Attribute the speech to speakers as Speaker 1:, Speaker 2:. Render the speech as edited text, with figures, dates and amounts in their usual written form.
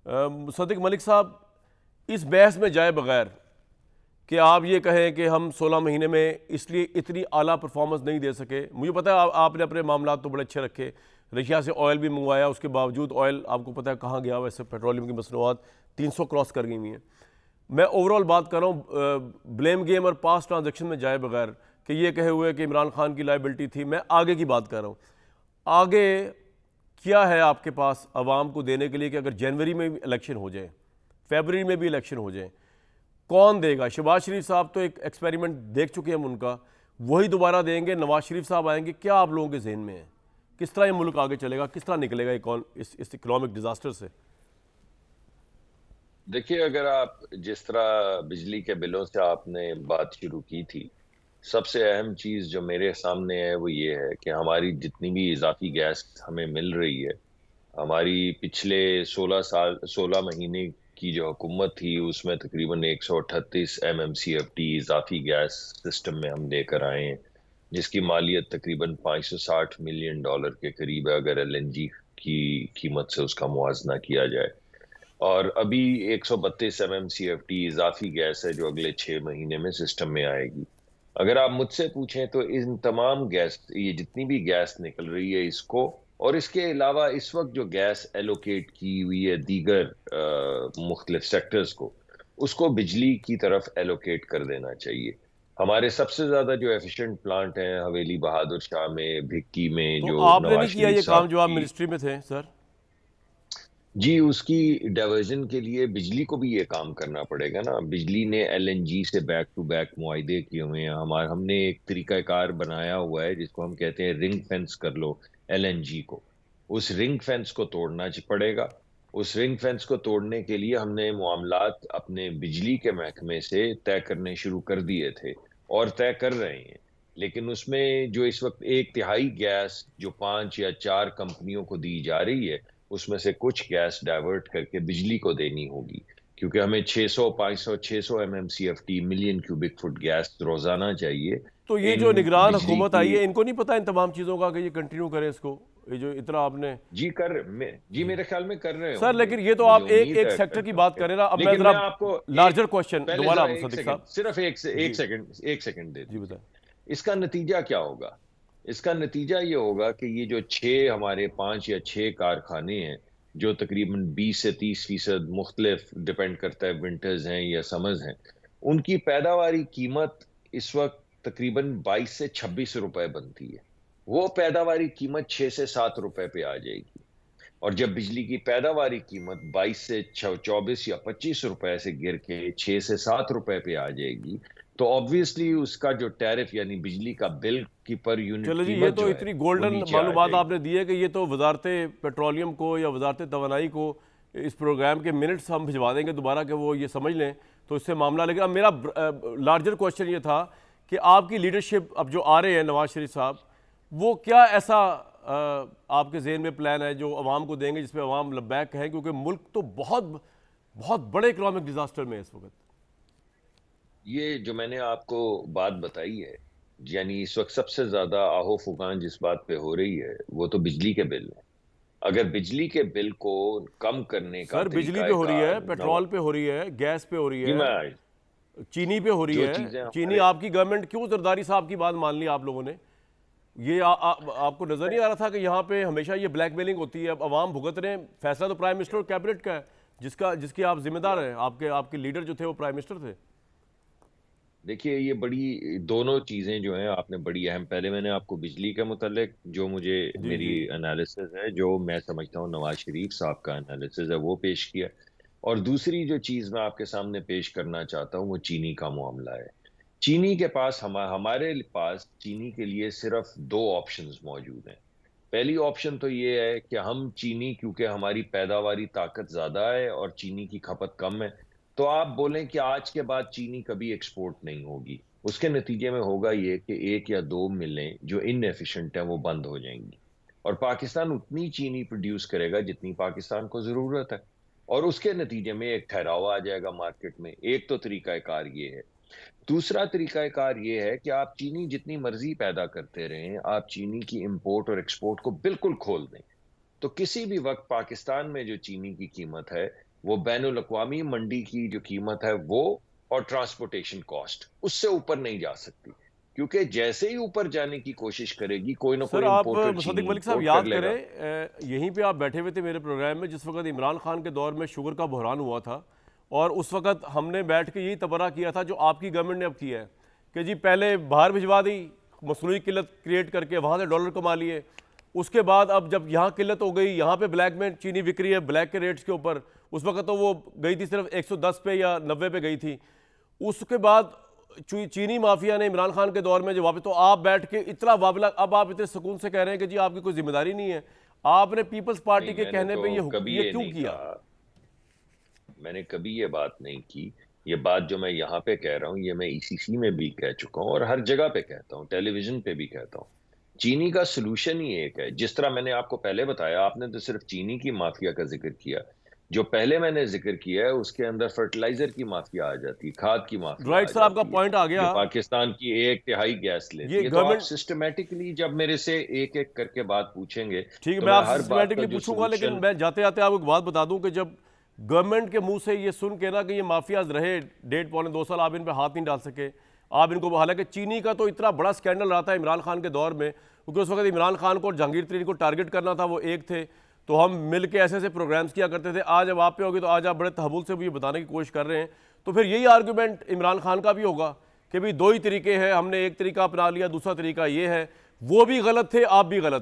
Speaker 1: सदिक मलिक साहब, इस बहस में जाए बगैर कि आप ये कहें कि हम 16 महीने में इसलिए इतनी आला परफॉर्मेंस नहीं दे सके। मुझे पता है आपने अपने मामला तो बड़े अच्छे रखे, रशिया से ऑयल भी मंगवाया, उसके बावजूद ऑयल आपको पता है कहाँ गया। वैसे पेट्रोलियम की मसनूआत 300 क्रॉस कर गई हुई हैं। मैं ओवरऑल बात कर रहा हूँ ब्लेम गेम और पास ट्रांजेक्शन में जाए बगैर कि ये कहे हुए कि इमरान खान की लाइबिलिटी थी। मैं आगे की बात कर रहा हूँ। आगे क्या है आपके पास आवाम को देने के लिए कि अगर जनवरी में भी इलेक्शन हो जाए, फरवरी में भी इलेक्शन हो जाए, कौन देगा? शहबाज शरीफ साहब तो एक एक्सपेरिमेंट देख चुके हैं हम उनका, वही दोबारा देंगे? नवाज शरीफ साहब आएंगे? क्या आप लोगों के जहन में है? किस तरह ये मुल्क आगे चलेगा, किस तरह निकलेगा इस इकोनॉमिक डिजास्टर से?
Speaker 2: देखिए, अगर आप जिस तरह बिजली के बिलों से आपने बात शुरू की थी, सबसे अहम चीज जो मेरे सामने है वो ये है कि हमारी जितनी भी इजाफी गैस हमें मिल रही है, हमारी पिछले 16 महीने की जो हुकूमत थी उसमें तकरीबन 138 MMCFT इजाफी गैस सिस्टम में हम लेकर आए हैं, जिसकी मालियत तकरीबन $560 मिलियन के करीब है अगर LNG की कीमत से उसका मुआवजा किया जाए। और अभी 132 MMCFT इजाफी गैस है जो अगले 6 महीने में सिस्टम में आएगी। अगर आप मुझसे पूछें तो इन तमाम गैस, ये जितनी भी गैस निकल रही है इसको, और इसके अलावा इस वक्त जो गैस एलोकेट की हुई है दीगर मुख्तलिफ सेक्टर्स को, उसको बिजली की तरफ एलोकेट कर देना चाहिए। हमारे सबसे ज्यादा जो एफिशिएंट प्लांट हैं हवेली बहादुर शाह में, भिक्की में,
Speaker 1: तो
Speaker 2: जो
Speaker 1: आपने
Speaker 2: नवाज
Speaker 1: नहीं किया
Speaker 2: शरीफ
Speaker 1: ये
Speaker 2: साहब
Speaker 1: काम जो आप
Speaker 2: की।
Speaker 1: मिनिस्ट्री में थे, सर?
Speaker 2: जी, उसकी डाइवर्जन के लिए बिजली को भी ये काम करना पड़ेगा ना। बिजली ने LNG से बैक टू बैक मुआहदे किए हुए हैं। हमने एक तरीकाकार बनाया हुआ है जिसको हम कहते हैं रिंग फेंस कर लो LNG को। उस रिंग फेंस को तोड़ना पड़ेगा। उस रिंग फेंस को तोड़ने के लिए हमने मामलात अपने बिजली के महकमे से तय करने शुरू कर दिए थे और तय कर रहे हैं। लेकिन उसमें जो इस वक्त एक तिहाई गैस जो 5 या 4 कंपनियों को दी जा रही है, उसमें से कुछ गैस डाइवर्ट करके बिजली को देनी होगी, क्योंकि हमें 600 500 600 MMCFT million cubic foot gas रोजाना चाहिए।
Speaker 1: तो ये जो
Speaker 2: इन
Speaker 1: निगरान
Speaker 2: बिजली
Speaker 1: हुकूमत
Speaker 2: की।
Speaker 1: आई है, इनको नहीं पता इन तमाम चीज़ों का कि ये कंटिन्यू करें इसको? ये जो इतना आपने।
Speaker 2: जी,
Speaker 1: जी
Speaker 2: मेरे ख्याल में कर रहे
Speaker 1: सर,
Speaker 2: होंगे।
Speaker 1: लेकिन ये तो
Speaker 2: मुझे
Speaker 1: आप एक
Speaker 2: उम्मीद
Speaker 1: एक
Speaker 2: है
Speaker 1: सेक्टर की
Speaker 2: करते
Speaker 1: बात
Speaker 2: होंगे।
Speaker 1: करें ना। अब मैं
Speaker 2: लेकिन
Speaker 1: ज़रा
Speaker 2: मैं आपको एक
Speaker 1: लार्जर क्वेश्चन
Speaker 2: पहले
Speaker 1: दोबारा,
Speaker 2: जरा एक
Speaker 1: सदिक
Speaker 2: सेकंड,
Speaker 1: साहब।
Speaker 2: सिर्फ एक
Speaker 1: जी
Speaker 2: सेकंड, एक सेकंड दे
Speaker 1: जी
Speaker 2: दीजिए।
Speaker 1: बताएं।
Speaker 2: इसका नतीजा क्या होगा? इसका नतीजा ये होगा कि ये जो छह हमारे 5 या 6 कारखाने हैं, जो तकरीबन 20 से 30% मुख्तलिफ, डिपेंड करता है विंटर्स हैं या समर्स हैं, उनकी पैदावारी कीमत इस वक्त तकरीबन 22 से 26 रुपए बनती है। वो पैदावारी कीमत 6 से 7 रुपए पे आ जाएगी। और जब बिजली की पैदावारी कीमत 22 से 24 या 25 रुपए से गिर के 6 से 7 रुपए पे आ जाएगी, तो ऑब्वियसली उसका जो टैरिफ यानी बिजली का बिल की पर यूनिट
Speaker 1: चलो जी, ये
Speaker 2: कीमत
Speaker 1: तो
Speaker 2: जो है
Speaker 1: इतनी
Speaker 2: वो
Speaker 1: गोल्डन
Speaker 2: नीचे आ
Speaker 1: मालूमात आपने
Speaker 2: जाएगी।
Speaker 1: दी है कि ये तो वजारत पेट्रोलियम को या वजारत तवानाई को इस प्रोग्राम के मिनट्स हम भिजवा देंगे दोबारा कि वो ये समझ लें, तो इससे मामला। लेकिन अब मेरा लार्जर क्वेश्चन ये था कि आपकी लीडरशिप अब जो आ रहे हैं नवाज शरीफ साहब, वो क्या ऐसा आपके जहन में प्लान है जो अवाम को देंगे जिसमें अवाम लब्बैक है? क्योंकि मुल्क तो बहुत बहुत बड़े इकोनॉमिक डिजास्टर में है इस वक्त।
Speaker 2: ये जो मैंने आपको बात बताई है, यानी इस वक्त सबसे ज्यादा आहो फुकान जिस बात पे हो रही है वो तो बिजली के बिल है। अगर बिजली के बिल को कम करने का
Speaker 1: सर, बिजली पे हो रही है,
Speaker 2: तरीकाकार
Speaker 1: पेट्रोल पे हो रही है, गैस पे हो रही
Speaker 2: जी,
Speaker 1: है,
Speaker 2: मैं
Speaker 1: चीनी पे हो रही
Speaker 2: जो
Speaker 1: है।
Speaker 2: चीजें
Speaker 1: चीनी
Speaker 2: हमारे।
Speaker 1: आपकी गवर्नमेंट, क्यों जरदारी साहब की बात मान ली आप लोगों ने? ये आपको नजर नहीं आ रहा था कि यहाँ पे हमेशा ये ब्लैकमेलिंग होती है? अब अवाम भुगत रहे हैं। फैसला तो प्राइम मिनिस्टर और कैबिनेट का है, जिसके आप जिम्मेदार हैं। आपके आपके लीडर जो थे वो प्राइम मिनिस्टर थे।
Speaker 2: देखिए, ये बड़ी दोनों चीजें जो हैं आपने बड़ी अहम, पहले मैंने आपको बिजली के मुतालिक जो मुझे
Speaker 1: जी
Speaker 2: मेरी
Speaker 1: जी।
Speaker 2: एनालिसिस है, जो मैं समझता हूँ नवाज शरीफ साहब का एनालिसिस है, वो पेश किया। और दूसरी जो चीज मैं आपके सामने पेश करना चाहता हूँ वो चीनी का मामला है। चीनी के पास हमारे पास चीनी के लिए सिर्फ दो ऑप्शंस मौजूद हैं। पहली ऑप्शन तो ये है कि हम चीनी, क्योंकि हमारी पैदावारी ताकत ज्यादा है और चीनी की खपत कम है, तो आप बोलें कि आज के बाद चीनी कभी एक्सपोर्ट नहीं होगी। उसके नतीजे में होगा ये कि 1 या 2 मिलें जो इनएफिशिएंट हैं वो बंद हो जाएंगी, और पाकिस्तान उतनी चीनी प्रोड्यूस करेगा जितनी पाकिस्तान को जरूरत है, और उसके नतीजे में एक ठहराव आ जाएगा मार्केट में। एक तो तरीकाकार ये है। दूसरा तरीकाकार ये है कि आप चीनी जितनी मर्जी पैदा करते रहें, आप चीनी की इंपोर्ट और एक्सपोर्ट को बिल्कुल खोल दें, तो किसी भी वक्त पाकिस्तान में जो चीनी की कीमत है वो बैनुल अक़वामी मंडी की जो कीमत है वो और ट्रांसपोर्टेशन कॉस्ट, उससे ऊपर नहीं जा सकती, क्योंकि जैसे ही ऊपर जाने की कोशिश करेगी कोई ना
Speaker 1: सर
Speaker 2: कोई
Speaker 1: आप
Speaker 2: इंपोर्टर
Speaker 1: मुसद्दिक
Speaker 2: चीनी
Speaker 1: मलिक साहब
Speaker 2: इंपोर्ट कर
Speaker 1: याद
Speaker 2: लेगा।
Speaker 1: करें, यहीं पे आप बैठे हुए थे मेरे प्रोग्राम में जिस वक्त इमरान खान के दौर में शुगर का बहरान हुआ था, और उस वक्त हमने बैठ के यही तबरा किया था जो आपकी गवर्नमेंट ने अब किया है कि जी पहले बाहर भिजवा दी, मसनूई किल्लत क्रिएट करके वहाँ से डॉलर कमा लिए, उसके बाद अब जब यहाँ किल्लत हो गई, यहाँ पे ब्लैक में चीनी बिक रही है ब्लैक के रेट्स के ऊपर, उस वक्त तो वो गई थी सिर्फ 110 पे या 90 पे गई थी। उसके बाद चीनी माफिया ने इमरान खान के दौर में जो वापस, तो आप बैठ के इतना वाबला, अब आप इतने सुकून से कह रहे हैं कि जी आपकी कोई जिम्मेदारी नहीं है, आपने पीपल्स पार्टी
Speaker 2: नहीं,
Speaker 1: के
Speaker 2: मैंने
Speaker 1: कहने
Speaker 2: तो
Speaker 1: पे
Speaker 2: कभी
Speaker 1: ये
Speaker 2: ये
Speaker 1: क्यों
Speaker 2: नहीं
Speaker 1: किया?
Speaker 2: कहा, मैंने कभी ये बात नहीं की। ये बात जो मैं यहाँ पे कह रहा हूँ, ये मैं ईसीसी में भी कह चुका हूँ और हर जगह पे कहता हूँ, टेलीविजन पे भी कहता हूँ। चीनी का सलूशन ही एक है। जिस तरह मैंने आपको पहले बताया, आपने तो सिर्फ चीनी की माफिया का जिक्र किया। जो पहले मैंने जिक्र किया है उसके अंदर फर्टिलाइजर की माफिया आ जाती है, खाद की माफिया
Speaker 1: राइट
Speaker 2: आ
Speaker 1: सर, आपका
Speaker 2: जाती है,
Speaker 1: पॉइंट आ
Speaker 2: जो
Speaker 1: गया।
Speaker 2: पाकिस्तान की 1/3 गैस
Speaker 1: ये
Speaker 2: लेती है। तो आप
Speaker 1: गवर्नमेंट,
Speaker 2: सिस्टमेटिकली जब मेरे से एक एक करके बात पूछेंगे,
Speaker 1: ठीक है
Speaker 2: तो
Speaker 1: मैं
Speaker 2: मैं
Speaker 1: आपसे
Speaker 2: हर बात का
Speaker 1: सिस्टमेटिकली
Speaker 2: जो
Speaker 1: पूछूंगा, लेकिन
Speaker 2: सलूशन।
Speaker 1: मैं जाते जाते आपको एक बात बता दूं कि जब गवर्नमेंट के मुंह से ये सुन के ना कि ये माफियाज रहे 1.5-2 साल, आप इन पे हाथ नहीं डाल सके, आप इनको, हालांकि चीनी का तो इतना बड़ा स्कैंडल रहा था इमरान खान के दौर में, क्योंकि उस वक्त इमरान खान को और जहांगीर तरीन को टारगेट करना था, वो एक थे, तो हम मिल के ऐसे ऐसे प्रोग्राम्स किया करते थे। आज जब आप पे होगी तो आज आप बड़े तहमुल से भी ये बताने की कोशिश कर रहे हैं, तो फिर यही आर्गूमेंट इमरान खान का भी होगा कि भाई दो ही तरीके हैं, हमने एक तरीका अपना लिया, दूसरा तरीका ये है, वो भी गलत थे, आप भी गलत हैं।